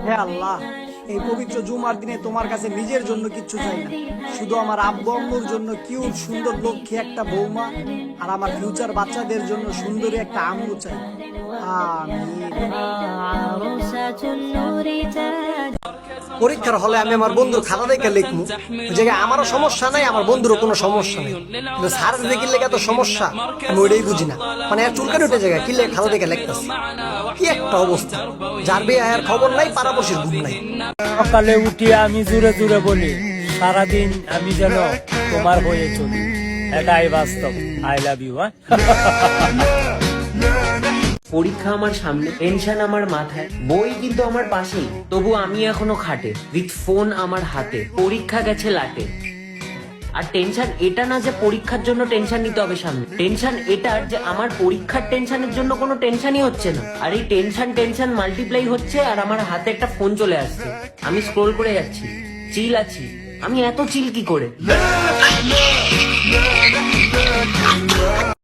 হে আল্লাহ, এই পবিত্র জুমার দিনে তোমার কাছে নিজের জন্য কিচ্ছু চাই না, শুধু আমার আব্বু আম্মুর জন্য কিউট সুন্দর লক্ষ্মী একটা বৌমা আর আমার ফিউচার বাচ্চাদের জন্য সুন্দরী একটা আম্মু চাই। পরীক্ষার হলে আমি আমার বন্ধুর খাতা দেখে লিখবো, ওই জায়গায় আমারও সমস্যা নাই, আমার বন্ধুরও কোনো সমস্যা নেই, কিন্তু স্যারের দেখে লেখা তো সমস্যা, আমি ওইটাই বুঝি না। মানে আর চুলকানি উঠে জায়গায় কি লেখা খাতা দেখে লিখতেছে, কি একটা অবস্থা, যার বিয়ে আর খবর নাই, পাড়াপড়শির ঘুম নাই। সকালে উঠে আমি জুড়ে জুড়ে বলি, সারাদিন আমি যেন তোমার হয়ে চলি, এটাই বাস্তব। I love you. পরীক্ষা আমার সামনে, টেনশন আমার মাথায়, বই কিন্তু আমার পাশেই, তবু আমি এখনো খাটে, উইথ ফোন আমার হাতে, পরীক্ষা গেছে লাটে। আর টেনশন এটা না যে পরীক্ষার জন্য টেনশন নিতে হবে সামনে, টেনশন এটার যে আমার পরীক্ষার টেনশনের জন্য কোনো টেনশনই হচ্ছে না, আর এই টেনশন মাল্টিপ্লাই হচ্ছে, আর আমার হাতে একটা ফোন চলে আসছে, আমি স্ক্রোল করে যাচ্ছি, চিল আছি, আমি এত চিল কি করে?